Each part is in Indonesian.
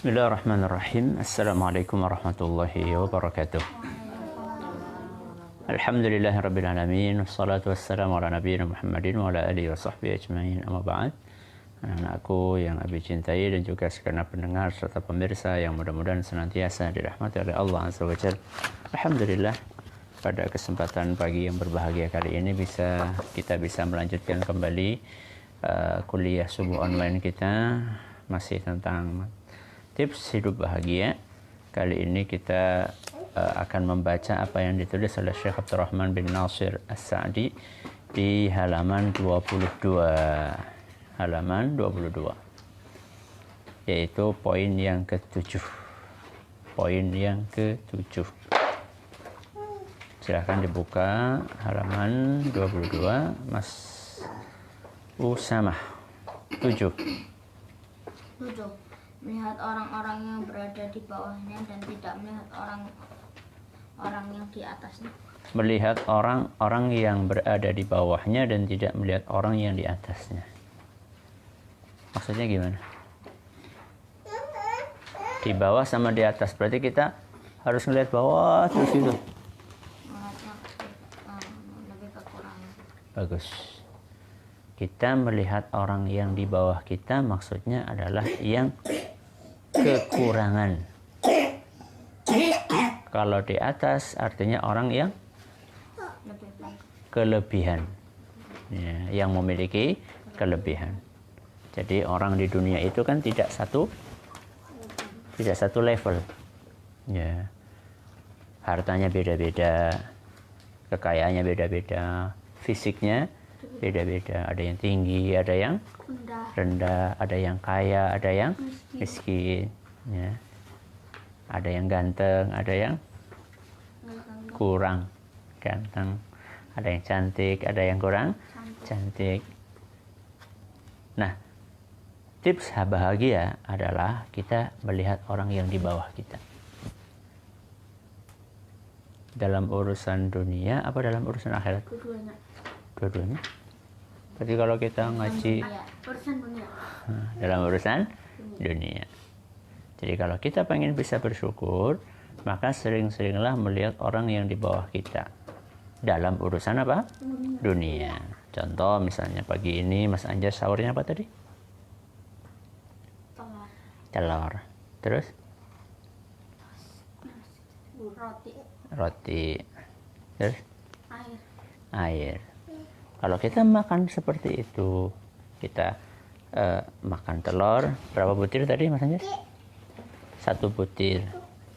Bismillahirrahmanirrahim. Assalamualaikum warahmatullahi wabarakatuh. Alhamdulillahirabbil alamin. Wassalatu wassalamu ala nabiyina Muhammadin wa ala alihi wa sahbihi ajmain. Amma ba'd. Anak-anakku yang Abi cintai dan juga segenap pendengar serta pemirsa yang mudah-mudahan senantiasa dirahmati oleh Allah Azza wa Jalla. Alhamdulillah, pada kesempatan pagi yang berbahagia kali ini kita bisa melanjutkan kembali kuliah subuh online kita, masih tentang tips hidup bahagia. Kali ini kita akan membaca apa yang ditulis oleh Syekh Abdurrahman bin Nasir As-Sa'di di halaman 22. Halaman 22. Yaitu poin yang ke-7. Poin yang ke-7. Silahkan dibuka halaman 22, Mas Usamah. 7. Melihat orang-orang yang berada di bawahnya dan tidak melihat orang-orang yang di atasnya. Melihat orang-orang yang berada di bawahnya dan tidak melihat orang yang di atasnya. Maksudnya gimana? Di bawah sama di atas, berarti kita harus melihat bawah terus gitu. Melihatnya lebih kekurangan. Bagus. Kita melihat orang yang di bawah kita, maksudnya adalah yang kekurangan. Kalau di atas artinya orang yang kelebihan, ya, yang memiliki kelebihan. Jadi orang di dunia itu kan tidak satu level, ya. Hartanya beda-beda, kekayaannya beda-beda, fisiknya beda-beda. Ada yang tinggi, ada yang rendah, ada yang kaya, ada yang miskin, ya. Ada yang ganteng, ada yang kurang ganteng, ada yang cantik, ada yang kurang cantik. Nah, tips bahagia adalah kita melihat orang yang di bawah kita. Dalam urusan dunia apa dalam urusan akhirat? Dua-duanya. Jadi kalau kita ngaji dalam urusan dunia. Jadi kalau kita pengen bisa bersyukur, maka sering-seringlah melihat orang yang di bawah kita. Dalam urusan apa? Dunia. Contoh misalnya pagi ini Mas Anjas sahurnya apa tadi? Telur. Terus? Roti. Terus? Air. Kalau kita makan seperti itu, kita makan telur, berapa butir tadi Mas Anjas? 1 butir.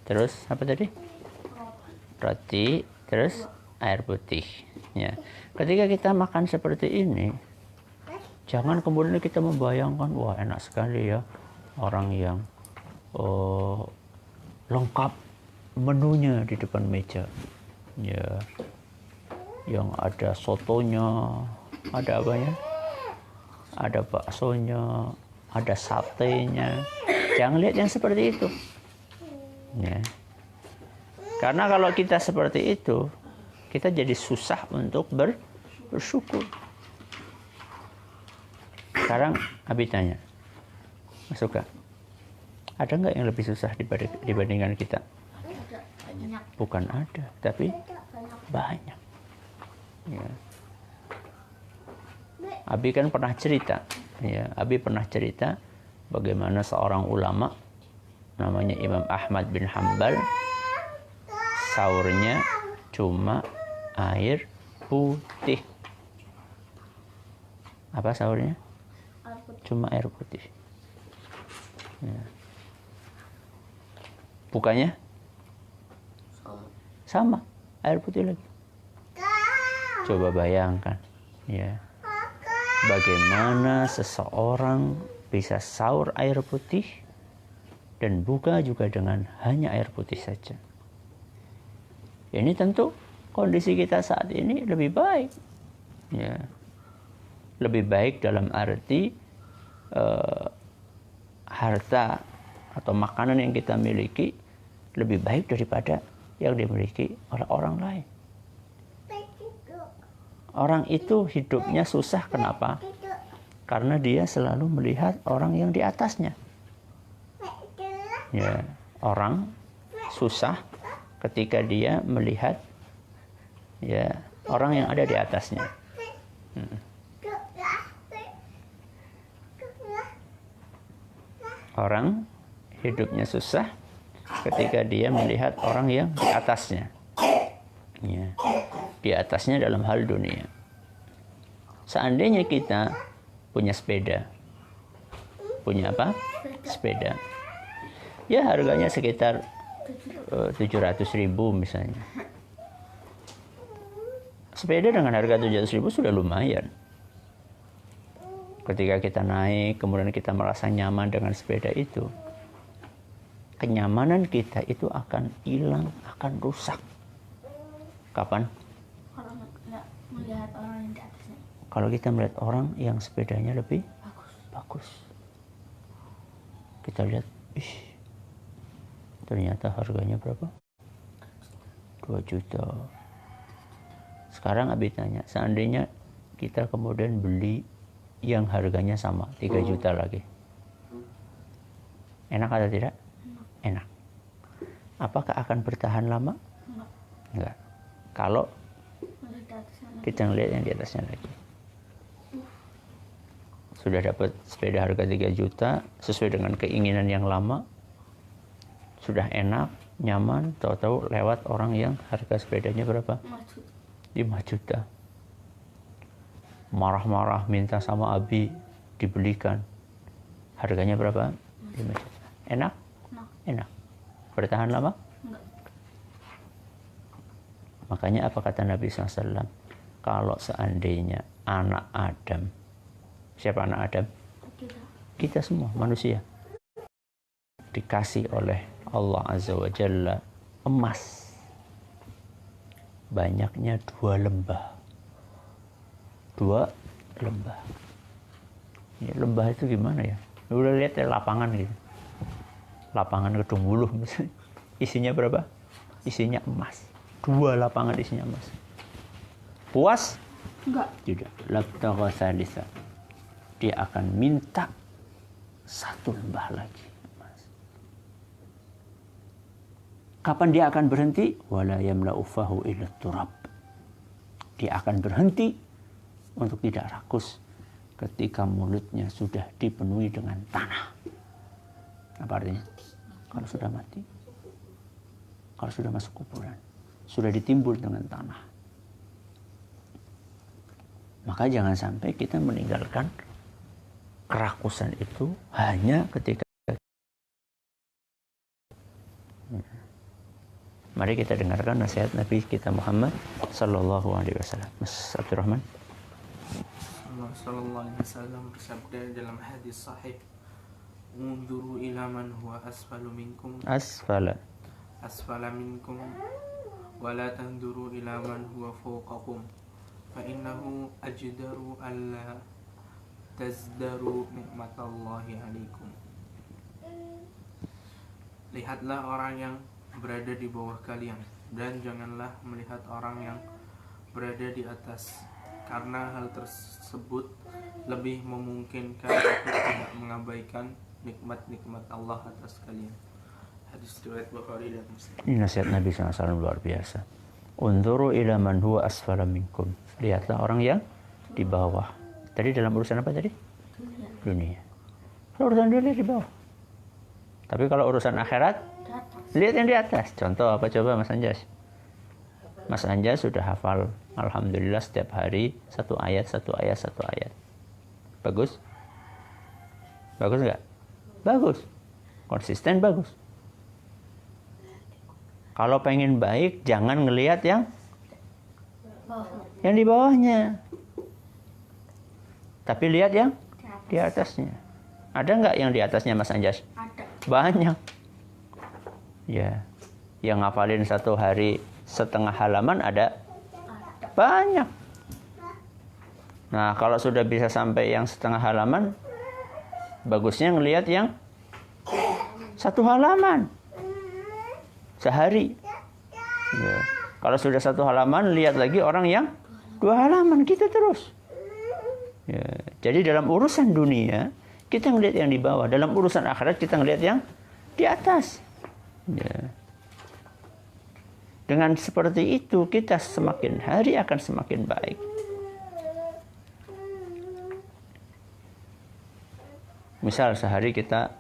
Terus apa tadi? Roti. Terus air putih. Ya. Ketika kita makan seperti ini, jangan kemudian kita membayangkan, wah enak sekali ya orang yang lengkap menunya di depan meja. Ya. Yang ada sotonya, ada apanya? Ada baksonya, ada satenya. Jangan lihat yang seperti itu. Ya. Karena kalau kita seperti itu, kita jadi susah untuk bersyukur. Sekarang Abi tanya, Mas Suka, ada nggak yang lebih susah dibandingkan kita? Bukan ada, tapi banyak. Ya. Abi kan pernah cerita, ya, Abi pernah cerita bagaimana seorang ulama namanya Imam Ahmad bin Hanbal, sahurnya cuma air putih. Apa sahurnya? Cuma air putih. Ya. Bukanya? Sama, air putih lagi. Coba bayangkan, ya, bagaimana seseorang bisa sahur air putih dan buka juga dengan hanya air putih saja. Ini tentu kondisi kita saat ini lebih baik, ya, lebih baik dalam arti harta atau makanan yang kita miliki lebih baik daripada yang dimiliki oleh orang lain. Orang itu hidupnya susah, kenapa? Karena dia selalu melihat orang yang di atasnya. Ya, orang susah ketika dia melihat ya orang yang ada di atasnya. Orang hidupnya susah ketika dia melihat orang yang di atasnya. Ya, di atasnya dalam hal dunia. Seandainya kita punya sepeda. Punya apa? Sepeda. Ya harganya sekitar 700.000 misalnya. Sepeda dengan harga 700.000 sudah lumayan. Ketika kita naik, kemudian kita merasa nyaman dengan sepeda itu, kenyamanan kita itu akan hilang, akan rusak. Kapan? Kalau nggak melihat orang yang di atasnya. Kalau kita melihat orang yang sepedanya lebih bagus. Kita lihat, ternyata harganya berapa? 2 juta. Sekarang Abi tanya, seandainya kita kemudian beli yang harganya sama, 3 juta lagi. Enak atau tidak? Enak. Apakah akan bertahan lama? Enggak. Kalau kita ngelihat yang di atasnya lagi. Sudah dapat sepeda harga 3 juta, sesuai dengan keinginan yang lama, sudah enak, nyaman, tahu-tahu lewat orang yang harga sepedanya berapa? 5 juta. Marah-marah minta sama Abi dibelikan. Harganya berapa? 5 juta. Enak? Enak. Bertahan lama? Enggak. Makanya apa kata Nabi SAW? Kalau seandainya anak Adam, siapa anak Adam? Kita semua manusia, dikasih oleh Allah Azza wa Jalla emas banyaknya 2 lembah. 2 lembah. Ya, lembah itu gimana ya? Udah lihat ya, lapangan gitu. Lapangan Kedung Wuluh misalnya. Isinya berapa? Isinya emas. 2 lapangan isinya emas. Puas? Enggak. Tidak. Labtagha salisa. Dia akan minta 1 lembah lagi emas. Kapan dia akan berhenti? Wala yamla'u fahu illa turab. Dia akan berhenti untuk tidak rakus ketika mulutnya sudah dipenuhi dengan tanah. Apa artinya? Kalau sudah mati, kalau sudah masuk kuburan, sudah ditimbul dengan tanah. Maka jangan sampai kita meninggalkan kerakusan itu hanya ketika. Mari kita dengarkan nasihat Nabi kita Muhammad sallallahu alaihi wasallam. Mas Abdurrahman. Rasulullah sallallahu alaihi wasallam bersabda dalam hadis sahih, "Unzuru ila man huwa asfalu minkum." Asfala minkum wa la tanzuru ila man huwa fawqakum. Fa innahu ajdaru alla tazdaru nikmatallahi alaikum. Lihatlah orang yang berada di bawah kalian dan janganlah melihat orang yang berada di atas, karena hal tersebut lebih memungkinkan untuk tidak mengabaikan nikmat-nikmat Allah atas kalian. Hadis riwayat Bukhari dan Muslim. Ini nasihat Nabi SAW luar biasa. Unzuru ila man huwa asfala minkum. Lihatlah orang yang di bawah. Tadi dalam urusan apa tadi? Dunia. Kalau urusan dunia di bawah. Tapi kalau urusan akhirat, lihat yang di atas. Contoh apa coba Mas Anjas? Mas Anjas sudah hafal alhamdulillah setiap hari 1 ayat. Bagus? Bagus enggak? Bagus. Konsisten bagus. Kalau pengen baik, jangan ngelihat yang di bawahnya. Tapi lihat yang di atasnya. Ada nggak yang di atasnya Mas Anjas? Ada. Banyak. Ya. Yang ngafalin 1 hari setengah halaman ada banyak. Nah, kalau sudah bisa sampai yang setengah halaman, bagusnya ngelihat yang 1 halaman sehari. Ya. Kalau sudah 1 halaman, lihat lagi orang yang 2 halaman, gitu terus. Ya. Jadi dalam urusan dunia kita ngelihat yang di bawah, dalam urusan akhirat kita ngelihat yang di atas. Ya. Dengan seperti itu kita semakin hari akan semakin baik. Misal sehari kita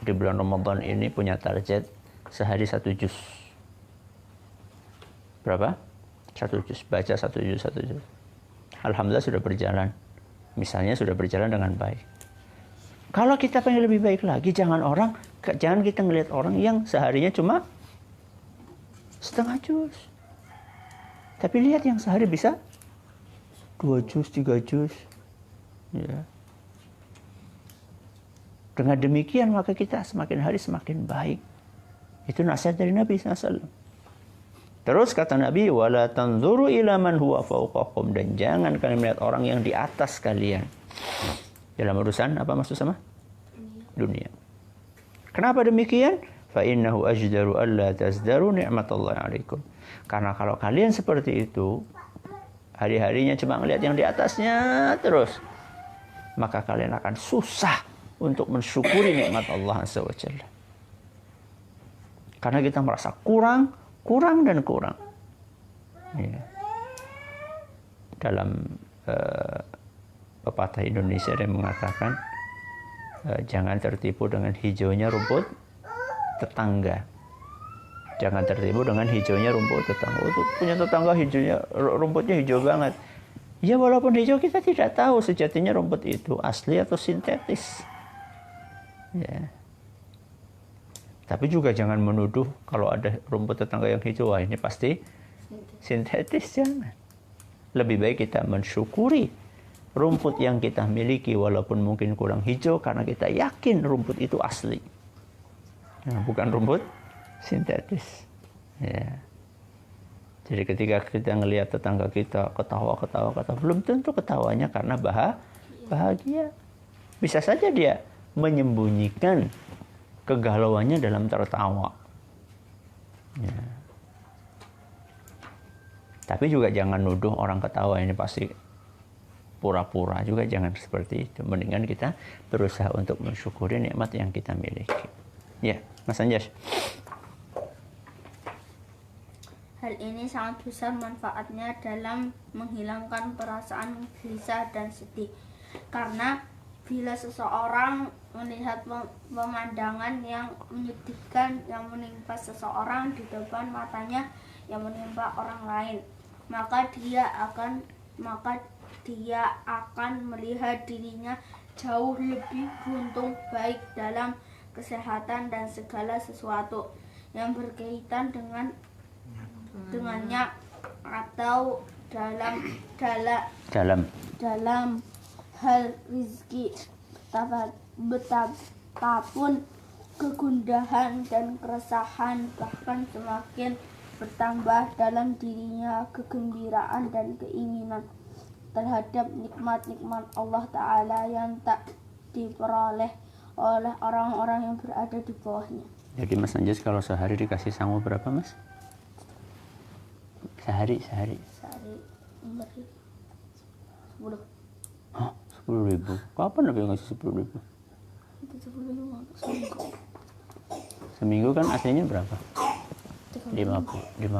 di bulan Ramadan ini punya target sehari 1 juz. Berapa? 1 juz, baca 1 juz. Alhamdulillah sudah berjalan. Misalnya sudah berjalan dengan baik. Kalau kita pengen lebih baik lagi, jangan kita ngelihat orang yang seharinya cuma setengah juz. Tapi lihat yang sehari bisa 2 juz, 3 juz. Ya. Dengan demikian maka kita semakin hari semakin baik. Itu nasihat dari Nabi SAW. Terus kata Nabi, wala tanzuru ila man huwa fawqakum, dan jangan kalian melihat orang yang di atas kalian. Dalam urusan apa maksud sama? Dunia. Kenapa demikian? Fa innahu ajdaru alla tazdaru ni'matallahi 'alaikum. Karena kalau kalian seperti itu, hari-harinya cuma melihat yang di atasnya terus, maka kalian akan susah untuk mensyukuri nikmat Allah Azza wa Jalla. Karena kita merasa kurang. Ya. Dalam pepatah Indonesia yang mengatakan, jangan tertipu dengan hijaunya rumput tetangga. Jangan tertipu dengan hijaunya rumput tetangga. Punya tetangga rumputnya hijau banget. Ya walaupun hijau, kita tidak tahu sejatinya rumput itu asli atau sintetis. Ya. Tapi juga jangan menuduh kalau ada rumput tetangga yang hijau, wah ini pasti sintetis. Jangan. Lebih baik kita mensyukuri rumput yang kita miliki walaupun mungkin kurang hijau, karena kita yakin rumput itu asli. Nah, bukan rumput sintetis. Ya. Jadi ketika kita ngelihat tetangga kita ketawa, belum tentu ketawanya karena bahagia. Bisa saja dia menyembunyikan kegalauannya dalam tertawa. Ya. Tapi juga jangan nuduh orang ketawa ini pasti pura-pura, juga jangan seperti itu. Mendingan kita berusaha untuk mensyukuri nikmat yang kita miliki. Ya, Mas Anjas. Hal ini sangat besar manfaatnya dalam menghilangkan perasaan gelisah dan sedih. Karena bila seseorang melihat pemandangan yang menyedihkan yang menimpa seseorang di depan matanya yang menimpa orang lain, maka dia akan melihat dirinya jauh lebih beruntung, baik dalam kesehatan dan segala sesuatu yang berkaitan dengannya atau dalam hal rizki. Betapapun kegundahan dan keresahan bahkan semakin bertambah dalam dirinya kegembiraan dan keinginan terhadap nikmat-nikmat Allah Ta'ala yang tak diperoleh oleh orang-orang yang berada di bawahnya. Jadi Mas Anjas kalau sehari dikasih sangu berapa Mas? Sehari 10. Hah? 10.000? Kapan Nabi ngasih 10.000? Itu 10.000 seminggu. Seminggu kan aslinya berapa? 50. 50.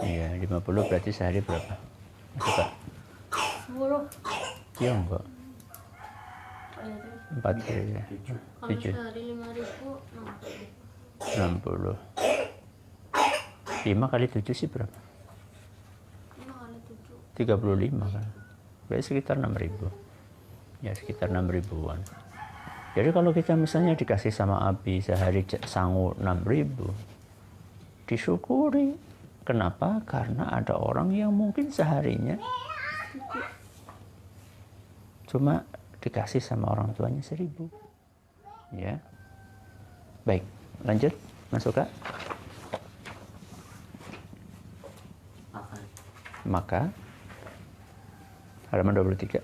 Iya, 50 berarti sehari berapa? Masuk 10. Iya enggak? 4 hari ya. 7. Sehari 5.000 60. 5 kali 7 sih berapa? 5 kali 35 kan. Berarti sekitar 6.000. Ya sekitar 6.000-an. Jadi kalau kita misalnya dikasih sama Abi sehari sangu 6.000, disyukuri. Kenapa? Karena ada orang yang mungkin seharinya cuma dikasih sama orang tuanya 1.000. Ya. Baik, lanjut. Masuk Kak. Maka halaman 23.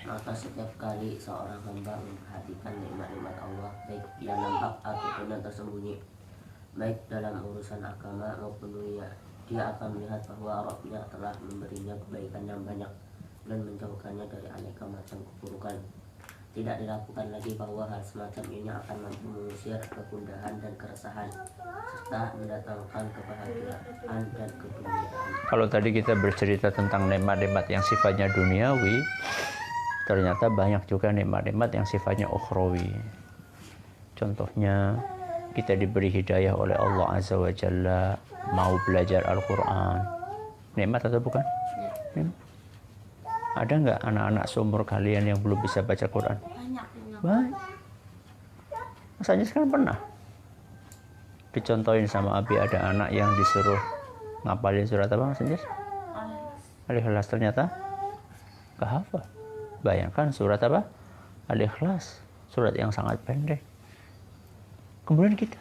Maka setiap kali seorang hamba memperhatikan nikmat-nikmat Allah, baik yang nampak ataupun yang tersembunyi, baik dalam urusan agama maupun dunia, dia akan melihat bahwa Rabb-Nya telah memberinya kebaikan yang banyak dan menjauhkannya dari aneka macam keburukan. Tidak diragukan lagi bahwa hal semacam ini akan mampu mengusir kegundahan dan keresahan serta mendatangkan kebahagiaan dan kegembiraan. Kalau tadi kita bercerita tentang nikmat-nikmat yang sifatnya duniawi, ternyata banyak juga nikmat-nikmat yang sifatnya ukhrawi. Contohnya, kita diberi hidayah oleh Allah Azza wa Jalla, mau belajar Al-Quran. Nikmat atau bukan? Nikmat. Ada nggak anak-anak seumur kalian yang belum bisa baca Quran? Banyak. Mas Anjas kan pernah dicontohin sama Abi, ada anak yang disuruh ngapalin surat apa, Mas Anjas? Al-Ikhlas. Ternyata nggak hafal. Bayangkan surat apa? Al-Ikhlas, surat yang sangat pendek. Kemudian kita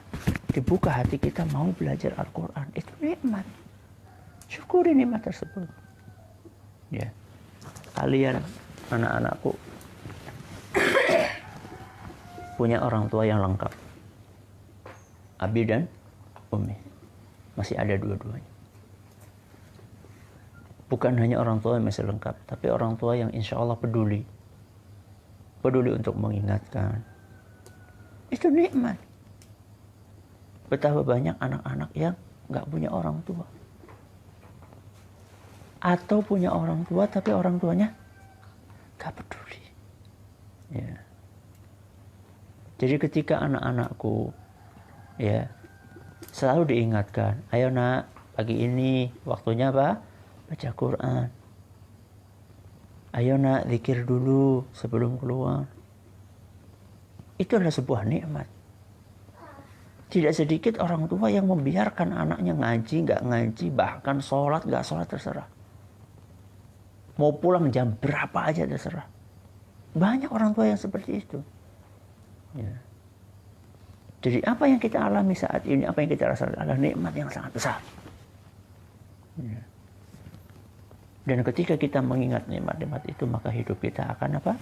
dibuka hati kita mau belajar Al-Quran. Itu nikmat. Syukuri nikmat tersebut. Ya. Kalian, anak-anakku, punya orang tua yang lengkap. Abi dan Umi. Masih ada dua-duanya. Bukan hanya orang tua yang masih lengkap, tapi orang tua yang insya Allah peduli. Peduli untuk mengingatkan. Itu nikmat. Betapa banyak anak-anak yang nggak punya orang tua. Atau punya orang tua tapi orang tuanya gak peduli. Ya. Jadi ketika anak-anakku ya selalu diingatkan, ayo nak, pagi ini waktunya apa? Baca Quran. Ayo nak, zikir dulu sebelum keluar. Itu adalah sebuah nikmat. Tidak sedikit orang tua yang membiarkan anaknya ngaji, gak ngaji, bahkan sholat, gak sholat, terserah. Mau pulang jam berapa aja terserah. Banyak orang tua yang seperti itu. Ya. Jadi apa yang kita alami saat ini, apa yang kita rasakan adalah nikmat yang sangat besar. Ya. Dan ketika kita mengingat nikmat-nikmat itu, maka hidup kita akan apa?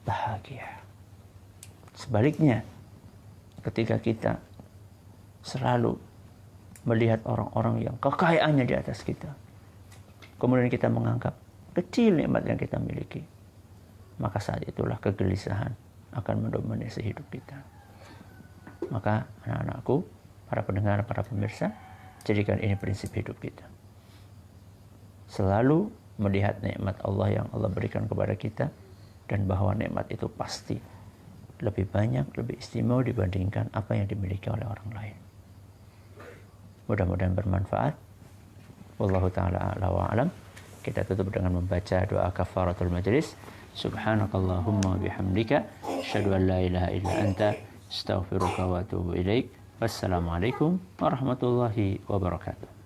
Bahagia. Sebaliknya, ketika kita selalu melihat orang-orang yang kekayaannya di atas kita, kemudian kita menganggap kecil nikmat yang kita miliki, maka saat itulah kegelisahan akan mendominasi hidup kita. Maka anak-anakku, para pendengar, para pemirsa, jadikan ini prinsip hidup kita. Selalu melihat nikmat Allah yang Allah berikan kepada kita, dan bahwa nikmat itu pasti lebih banyak, lebih istimewa dibandingkan apa yang dimiliki oleh orang lain. Mudah-mudahan bermanfaat. Wallahu ta'ala a'la wa a'lam. Kita tutup dengan membaca doa kafaratul majlis. Subhanakallahumma bihamdika asyhadu an la ilaha illa anta astaghfiruka wa atubu ilaik. Wassalamualaikum warahmatullahi wabarakatuh.